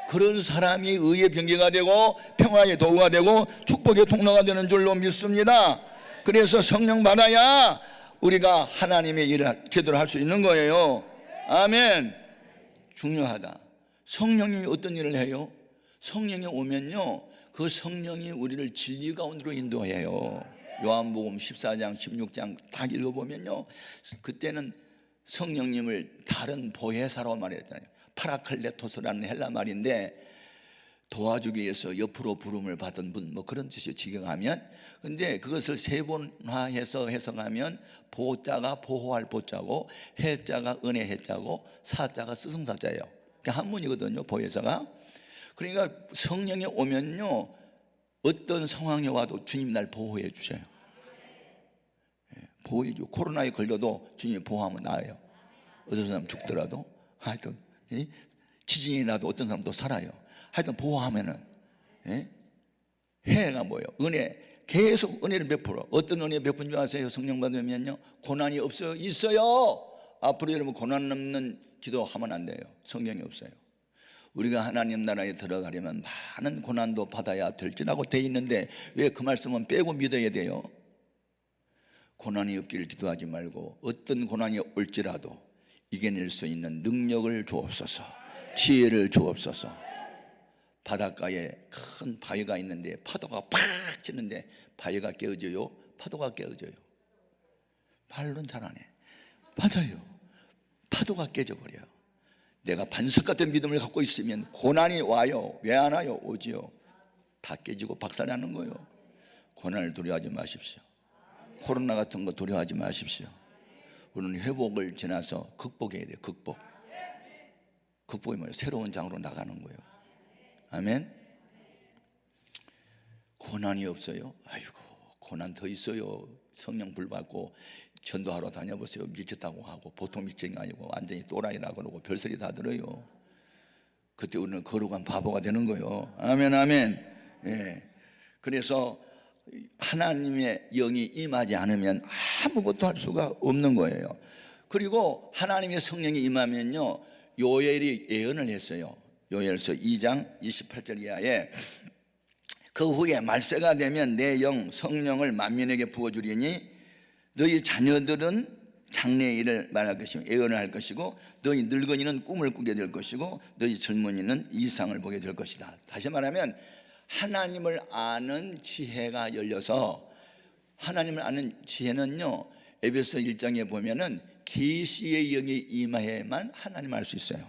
그런 사람이 의의 병기가 되고 평화의 도구가 되고 축복의 통로가 되는 줄로 믿습니다. 그래서 성령 받아야 우리가 하나님의 일을 제대로 할 수 있는 거예요. 아멘. 중요하다. 성령이 어떤 일을 해요? 성령이 오면요 그 성령이 우리를 진리 가운데로 인도해요. 요한복음 14장 16장 딱 읽어보면요 그때는 성령님을 다른 보혜사로 말했잖아요. 파라클레토스라는 헬라 말인데 도와주기 위해서 옆으로 부름을 받은 분 뭐 그런 뜻이요 직역하면. 근데 그것을 세번화해서 해석하면 보자가 보호할 보자고 해자가 은혜 해자고 사자가 스승사자예요. 그러니까 한문이거든요 보혜사가. 그러니까 성령이 오면요 어떤 상황에 와도 주님 날 보호해 주셔요. 보호해 줘. 코로나에 걸려도 주님이 보호하면 나아요. 어떤 사람 죽더라도 하여튼 예? 지진이 나도 어떤 사람도 살아요. 하여튼 보호하면은, 예? 해가 뭐예요? 은혜. 계속 은혜를 베풀어. 어떤 은혜 베푼 줄 아세요? 성령 받으면요, 고난이 없어요? 있어요. 앞으로 여러분 고난 없는 기도하면 안 돼요. 성경이 없어요. 우리가 하나님 나라에 들어가려면 많은 고난도 받아야 될지라고 돼 있는데 왜 그 말씀은 빼고 믿어야 돼요? 고난이 없기를 기도하지 말고 어떤 고난이 올지라도 이겨낼 수 있는 능력을 주옵소서, 지혜를 주옵소서. 바닷가에 큰 바위가 있는데 파도가 팍 치는데 바위가 깨어져요? 파도가 깨어져요? 말로는 잘 안 해. 맞아요. 파도가 깨져버려요. 내가 반석 같은 믿음을 갖고 있으면 고난이 와요. 왜 안 와요? 오지요. 다 깨지고 박살나는 거예요. 고난을 두려워하지 마십시오. 코로나 같은 거 두려워하지 마십시오. 우리는 회복을 지나서 극복해야 돼요. 극복이 뭐예요? 새로운 장으로 나가는 거예요. 아멘. 고난이 없어요? 아이고, 고난 더 있어요. 성령 불 받고 전도하러 다녀보세요. 미쳤다고 하고 보통 미친이 아니고 완전히 또라이라 그러고 별소리 다 들어요. 그때 우리는 거룩한 바보가 되는 거예요. 아멘, 아멘. 예. 그래서 하나님의 영이 임하지 않으면 아무것도 할 수가 없는 거예요. 그리고 하나님의 성령이 임하면요, 요엘이 예언을 했어요. 요엘서 2장 28절 이하에 그 후에 말세가 되면 내 영 성령을 만민에게 부어주리니 너희 자녀들은 장래의 일을 말할 것이며 예언을 할 것이고 너희 늙은이는 꿈을 꾸게 될 것이고 너희 젊은이는 이상을 보게 될 것이다. 다시 말하면 하나님을 아는 지혜가 열려서, 하나님을 아는 지혜는요, 에베소 1장에 보면은 계시의 영이 임해야만 하나님을 알 수 있어요.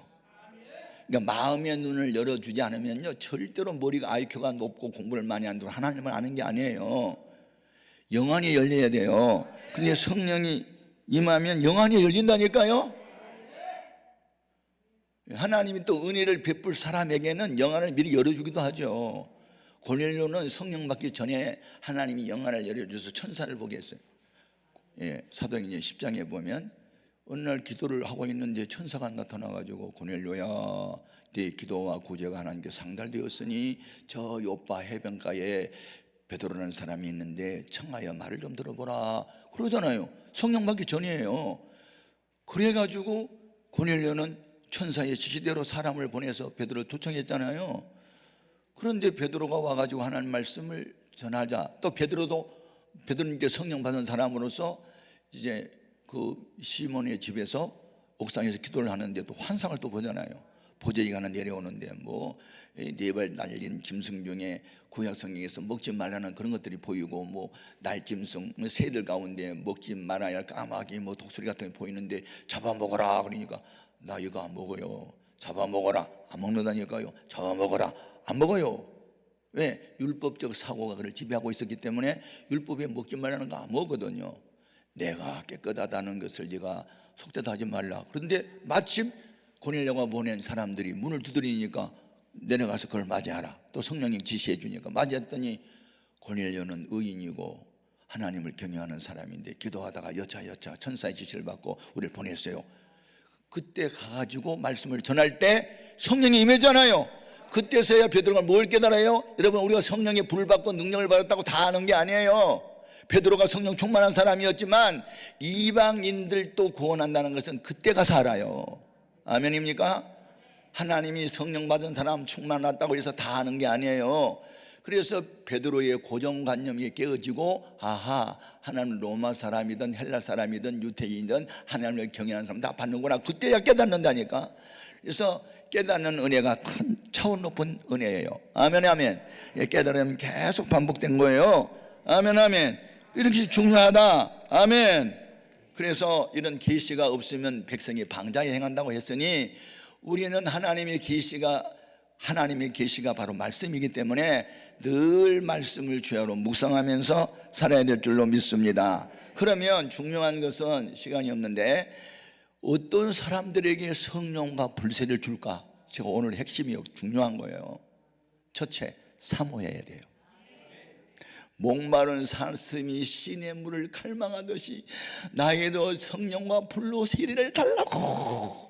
그러니까 마음의 눈을 열어주지 않으면요, 절대로 머리가 IQ가 높고 공부를 많이 한다고 하나님을 아는 게 아니에요. 영안이 열려야 돼요. 근데 성령이 임하면 영안이 열린다니까요. 하나님이 또 은혜를 베풀 사람에게는 영안을 미리 열어주기도 하죠. 고넬료는 성령 받기 전에 하나님이 영안을 열어줘서 천사를 보게 했어요. 예, 사도행전 10장에 보면 어느 날 기도를 하고 있는데 천사가 나타나가지고 고넬료야, 네 기도와 구제가 하나님께 상달되었으니 저 요파 해변가에 베드로라는 사람이 있는데 청하여 말을 좀 들어보라 그러잖아요. 성령 받기 전이에요. 그래가지고 고넬료는 천사의 지시대로 사람을 보내서 베드로를 초청했잖아요. 그런데 베드로가 와가지고 하나님 말씀을 전하자, 또 베드로님께 성령 받은 사람으로서 이제 그 시몬의 집에서 옥상에서 기도를 하는데 또 환상을 또 보잖아요. 보제기가 하나 내려오는데 뭐 네발 날린 짐승 중에 구약 성경에서 먹지 말라는 그런 것들이 보이고, 뭐 날짐승 새들 가운데 먹지 말아야 할 까마귀 뭐 독수리 같은 게 보이는데 잡아먹어라 그러니까 나 이거 안 먹어요. 잡아먹어라. 안 먹는다니까요. 잡아먹어라. 안 먹어요. 왜? 율법적 사고가 그를 지배하고 있었기 때문에 율법에 먹지 말라는 거 안 먹거든요. 내가 깨끗하다는 것을 네가 속되다 하지 말라. 그런데 마침 고넬료가 보낸 사람들이 문을 두드리니까 내려가서 그걸 맞이하라. 또 성령님 지시해 주니까 맞이했더니 고넬료는 의인이고 하나님을 경외하는 사람인데 기도하다가 여차 천사의 지시를 받고 우리를 보냈어요. 그때 가가지고 말씀을 전할 때 성령이 임하잖아요. 그때서야 베드로가 뭘 깨달아요? 여러분, 우리가 성령의 불을 받고 능력을 받았다고 다 아는 게 아니에요. 베드로가 성령 충만한 사람이었지만 이방인들도 구원한다는 것은 그때 가서 알아요. 아멘입니까? 하나님이 성령 받은 사람 충만하다고 해서 다 아는 게 아니에요. 그래서 베드로의 고정관념이 깨어지고, 아하, 하나님 로마 사람이든 헬라 사람이든 유태인이든 하나님을 경외하는 사람 다 받는구나. 그때야 깨닫는다니까. 그래서 깨닫는 은혜가 큰 차원 높은 은혜예요. 아멘, 아멘. 깨달으면 계속 반복된 거예요. 아멘, 아멘. 이렇게 중요하다. 아멘. 그래서 이런 계시가 없으면 백성이 방자에 행한다고 했으니 우리는 하나님의 계시가 바로 말씀이기 때문에 늘 말씀을 주야로 묵상하면서 살아야 될 줄로 믿습니다. 그러면 중요한 것은 시간이 없는데 어떤 사람들에게 성령과 불세를 줄까? 제가 오늘 핵심이 중요한 거예요. 첫째, 사모해야 돼요. 목마른 사슴이 시냇 물을 갈망하듯이 나에게도 성령과 불로 세례를 달라고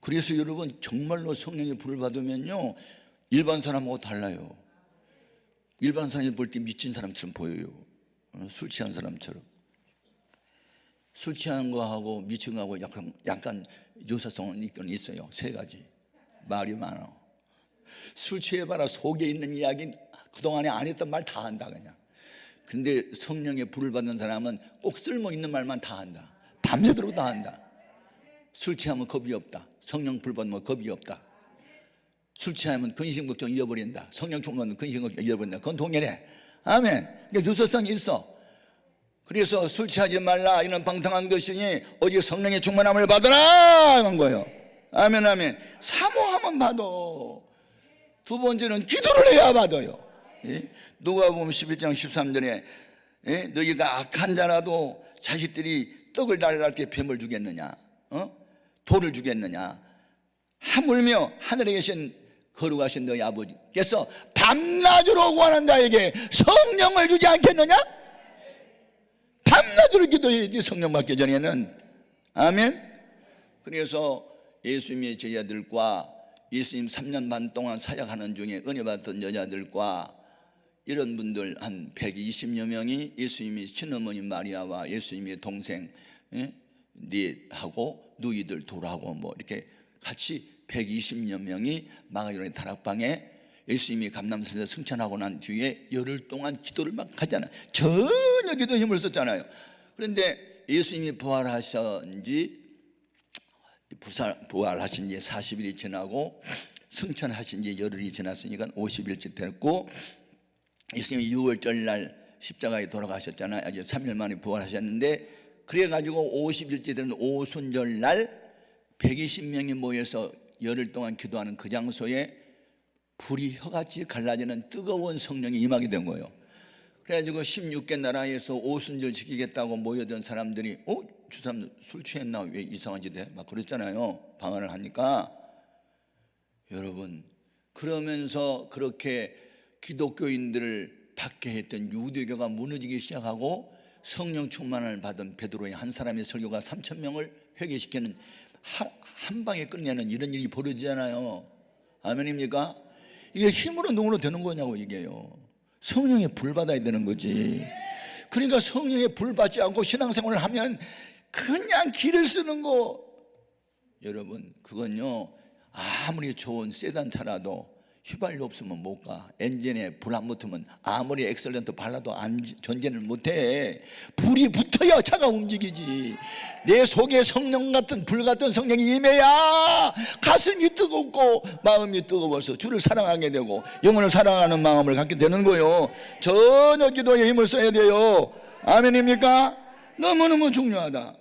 그래서 여러분 정말로 성령의 불을 받으면요 일반 사람하고 달라요. 일반 사람이 볼 때 미친 사람처럼 보여요. 술 취한 사람처럼. 술 취한 거하고 미친 거하고 약간 유사성은 있어요. 세 가지. 말이 많아. 술 취해봐라 속에 있는 이야기 그동안에 안 했던 말 다 한다 그냥. 근데 성령의 불을 받는 사람은 꼭 쓸모있는 말만 다 한다. 밤새도록 다 한다. 술 취하면 겁이 없다. 성령 불 받으면 겁이 없다. 술 취하면 근심 걱정 잃어버린다. 성령 충만하면 근심 걱정 잃어버린다. 그건 동일해. 아멘. 그러니까 유서성이 있어. 그래서 술 취하지 말라 이는 방탕한 것이니 오직 성령의 충만함을 받으라 하는 거예요. 아멘 아멘. 사모하면 받아. 두 번째는 기도를 해야 받아요. 누가복음 11장 13절에 너희가 악한 자라도 자식들이 떡을 달랄 때 뱀을 주겠느냐, 돌을 주겠느냐. 하물며 하늘에 계신 거룩하신 너희 아버지께서 밤낮으로 구하는 자에게 성령을 주지 않겠느냐? 밤낮으로 기도해야지 성령 받기 전에는. 아멘. 그래서 예수님의 제자들과 예수님 3년 반 동안 사역하는 중에 은혜 받던 여자들과 이런 분들 한 120여 명이 예수님의 친어머니 마리아와 예수님의 동생 넷하고 누이들 둘하고 뭐 이렇게 같이 120여 명이 마가요란의 다락방에 예수님이 감람산에서 승천하고 난 뒤에 열흘 동안 기도를 막 하잖아요. 전혀 기도 힘을 썼잖아요. 그런데 예수님이 부활하신 지 40일이 지나고 승천하신 지 열흘이 지났으니까 50일째 됐고, 예수님이 6월절 날 십자가에 돌아가셨잖아요. 아주 3일 만에 부활하셨는데, 그래가지고 50일째 되는 오순절 날 120명이 모여서 열흘 동안 기도하는 그 장소에 불이 혀같이 갈라지는 뜨거운 성령이 임하게 된 거예요. 그래가지고 16개 나라에서 오순절 지키겠다고 모여든 사람들이 저 사람 술 취했나 왜 이상한 짓 해? 막 그랬잖아요. 방언을 하니까. 여러분, 그러면서 그렇게 기독교인들을 받게 했던 유대교가 무너지기 시작하고 성령 충만을 받은 베드로의 한 사람의 설교가 3,000명을 회개시키는 한 방에 끝내는 이런 일이 벌어지잖아요. 아멘입니까? 이게 힘으로 능으로 되는 거냐고 이게요. 성령의 불 받아야 되는 거지. 그러니까 성령의 불 받지 않고 신앙생활을 하면 그냥 길을 쓰는 거. 여러분, 그건요 아무리 좋은 세단차라도 휘발유 없으면 못 가. 엔진에 불 안 붙으면 아무리 엑셀런트 발라도 전진을 못해. 불이 붙어야 차가 움직이지. 내 속에 성령 같은 불 같은 성령이 임해야 가슴이 뜨겁고 마음이 뜨거워서 주를 사랑하게 되고 영혼을 사랑하는 마음을 갖게 되는 거예요. 전혀 기도에 힘을 써야 돼요. 아멘입니까? 너무너무 중요하다.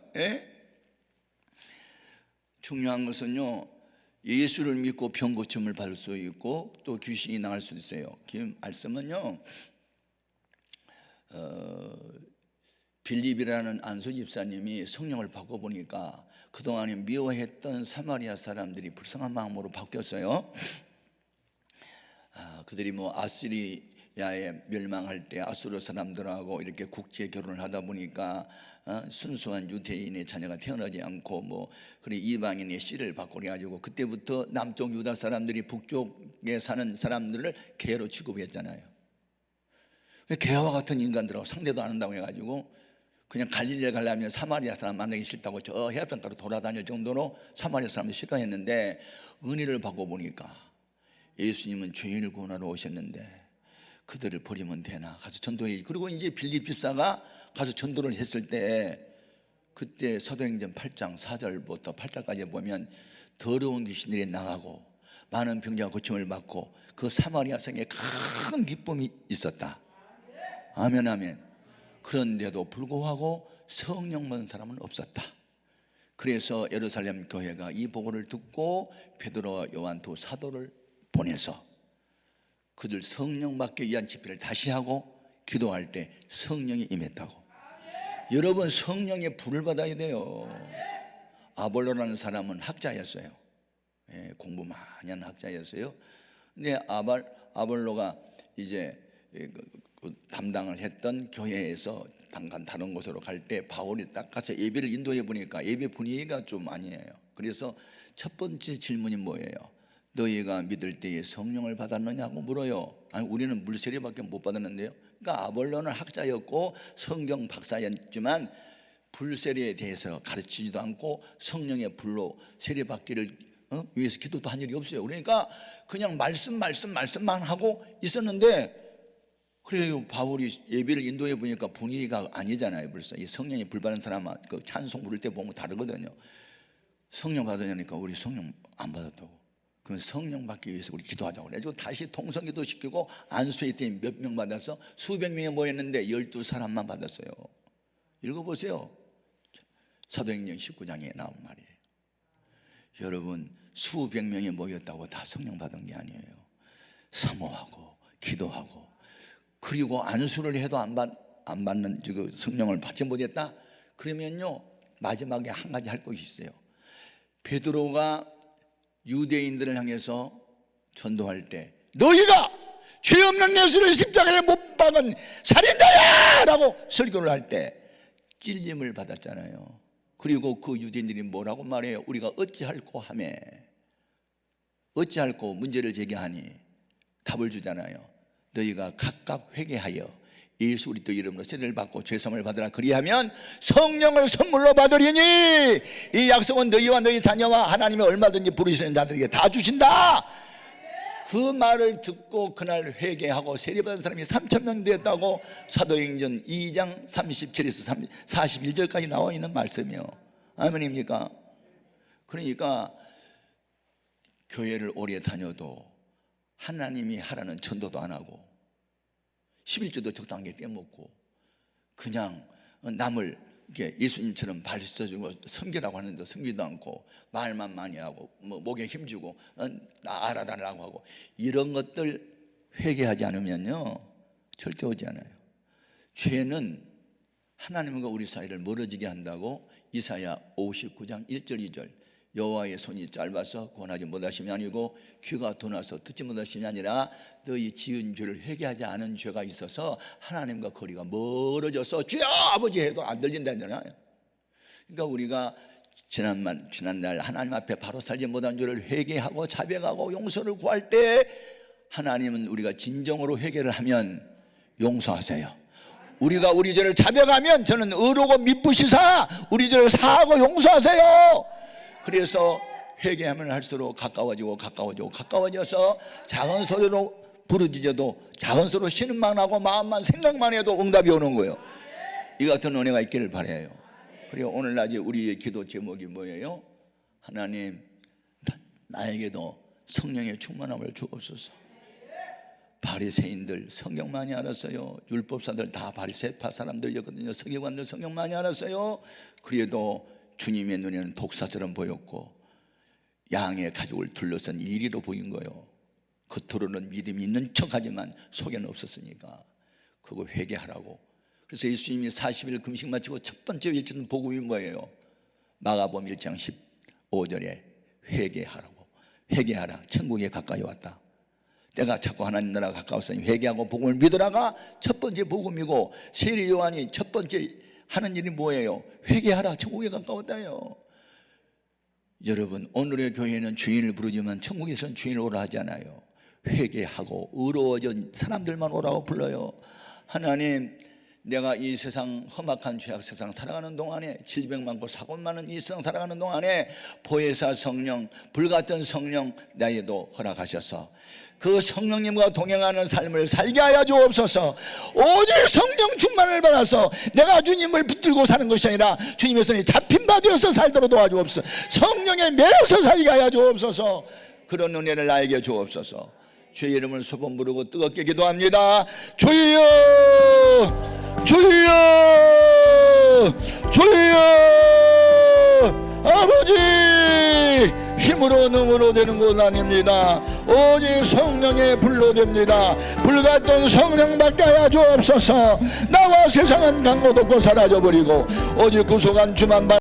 중요한 것은요, 예수를 믿고 병 고침을 받을 수 있고 또 귀신이 나갈 수 있어요. 그 말씀은요, 빌립이라는 안수 집사님이 성령을 받고 보니까 그동안에 미워했던 사마리아 사람들이 불쌍한 마음으로 바뀌었어요. 그들이 뭐 아시리아에 멸망할 때 아수르 사람들하고 이렇게 국제 결혼을 하다 보니까 순수한 유대인의 자녀가 태어나지 않고 뭐 그래 이방인의 씨를 받고 그래가지고 그때부터 남쪽 유다 사람들이 북쪽에 사는 사람들을 개로 취급했잖아요. 개와 같은 인간들하고 상대도 안 한다고 해가지고 그냥 갈릴리에 가려면 사마리아 사람 만나기 싫다고 저 해변가로 돌아다닐 정도로 사마리아 사람을 싫어했는데, 은혜를 받고 보니까 예수님은 죄인을 구원하러 오셨는데 그들을 버리면 되나 가서 전도해. 그리고 이제 빌립 집사가 가서 전도를 했을 때 그때 사도행전 8장 4절부터 8절까지 보면 더러운 귀신들이 나가고 많은 병자가 고침을 받고 그 사마리아 성에 큰 기쁨이 있었다. 아멘 아멘. 그런데도 불구하고 성령 받은 사람은 없었다. 그래서 예루살렘 교회가 이 보고를 듣고 베드로와 요한 두 사도를 보내서 그들 성령 받기 위한 집회를 다시 하고 기도할 때 성령이 임했다고. 여러분, 성령의 불을 받아야 돼요. 아볼로라는 사람은 학자였어요. 공부 많이 하는 학자였어요. 근데 아볼로가 이제 그 담당을 했던 교회에서 잠깐 다른 곳으로 갈 때 바울이 딱 가서 예배를 인도해 보니까 예배 분위기가 좀 아니에요. 그래서 첫 번째 질문이 뭐예요? 너희가 믿을 때에 성령을 받았느냐고 물어요. 아니, 우리는 물세례밖에 못 받았는데요. 그러니까 아볼로는 학자였고 성경 박사였지만 불세례에 대해서 가르치지도 않고 성령의 불로 세례받기를 위해서 기도도 한 일이 없어요. 그러니까 그냥 말씀만 하고 있었는데, 그래요. 바울이 예배를 인도해 보니까 분위기가 아니잖아요. 벌써 이 성령이 불 받은 사람은 그 찬송 부를 때 보면 다르거든요. 성령 받으냐니까 우리 성령 안 받았다고. 그럼 성령 받기 위해서 우리 기도하자고 그래가지고 다시 통성기도 시키고 안수회 때 몇 명 받아서 수백 명이 모였는데 12사람만 받았어요. 읽어보세요. 사도행전 19장에 나온 말이에요. 여러분, 수백 명이 모였다고 다 성령 받은 게 아니에요. 사모하고 기도하고, 그리고 안수를 해도 안 받는 그 성령을 받지 못했다? 그러면요, 마지막에 한 가지 할 것이 있어요. 베드로가 유대인들을 향해서 전도할 때 너희가 죄 없는 예수를 십자가에 못 박은 살인자야! 라고 설교를 할 때 찔림을 받았잖아요. 그리고 그 유대인들이 뭐라고 말해요? 우리가 어찌할꼬 하매, 어찌할꼬 문제를 제기하니 답을 주잖아요. 너희가 각각 회개하여 예수 그리스도 이름으로 세례를 받고 죄사함을 받으라. 그리하면 성령을 선물로 받으리니 이 약속은 너희와 너희 자녀와 하나님이 얼마든지 부르시는 자들에게 다 주신다. 그 말을 듣고 그날 회개하고 세례받은 사람이 3,000명 되었다고 사도행전 2장 37에서 41절까지 나와 있는 말씀이요. 아멘입니까? 그러니까 교회를 오래 다녀도 하나님이 하라는 전도도 안 하고 11조도 적당하게 떼먹고 그냥 남을 이렇게 예수님처럼 발 씻어주고 섬기라고 하는데 섬기도 않고 말만 많이 하고 목에 힘주고 알아달라고 하고, 이런 것들 회개하지 않으면요 절대 오지 않아요. 죄는 하나님과 우리 사이를 멀어지게 한다고 이사야 59장 1절 2절 여호와의 손이 짧아서 권하지 못하심이 아니고 귀가 둔해서 듣지 못하심이 아니라 너희 지은 죄를 회개하지 않은 죄가 있어서 하나님과 거리가 멀어져서 주여 아버지 해도 안 들린다잖아요. 그러니까 우리가 지난날 하나님 앞에 바로 살지 못한 죄를 회개하고 자백하고 용서를 구할 때 하나님은 우리가 진정으로 회개를 하면 용서하세요. 우리가 우리 죄를 자백하면 저는 의로고 미쁘시사 우리 죄를 사하고 용서하세요. 그래서 회개하면 할수록 가까워져서 작은 소리로 부르짖어도 작은 소리로 신음만 하고 마음만 생각만 해도 응답이 오는 거예요. 이 같은 은혜가 있기를 바라요. 그리고 오늘 낮에 우리의 기도 제목이 뭐예요? 하나님, 나에게도 성령의 충만함을 주옵소서. 바리새인들 성경 많이 알았어요. 율법사들 다 바리새파 사람들이었거든요. 서기관들 성경 많이 알았어요. 그래도 주님의 눈에는 독사처럼 보였고 양의 가죽을 둘러싼 이리로 보인 거예요. 겉으로는 믿음이 있는 척하지만 속에는 없었으니까 그거 회개하라고. 그래서 예수님이 40일 금식 마치고 첫 번째 외치는 복음이 뭐예요? 마가복음 1장 15절에 회개하라고. 회개하라, 천국에 가까이 왔다. 때가 자꾸 하나님 나라가 가까웠으니 회개하고 복음을 믿으라가 첫 번째 복음이고, 세례 요한이 첫 번째 하는 일이 뭐예요? 회개하라, 천국에 가까웠다요. 여러분, 오늘의 교회는 주인을 부르지만 천국에서는 주인을 오라 하지 않아요. 회개하고 의로워진 사람들만 오라고 불러요. 하나님, 내가 이 세상 험악한 죄악 세상 살아가는 동안에 질병 많고 사고 많은 이 세상 살아가는 동안에 보혜사 성령, 불같은 성령 나에게도 허락하셔서 그 성령님과 동행하는 삶을 살게 하여 주옵소서. 오직 성령 충만을 받아서 내가 주님을 붙들고 사는 것이 아니라 주님의 손에 잡힌 바 되어서 살도록 도와주옵소서. 성령에 매여서 살게 하여 주옵소서. 그런 은혜를 나에게 주옵소서. 주의 이름을 소번 부르고 뜨겁게 기도합니다. 주여, 주여, 주여. 아버지, 힘으로 능으로 되는 것 아닙니다. 오직 성령의 불로 됩니다. 불같은 성령 받게 하여 주옵소서. 나와 세상은 강고 덮고 사라져버리고 오직 구속한 주만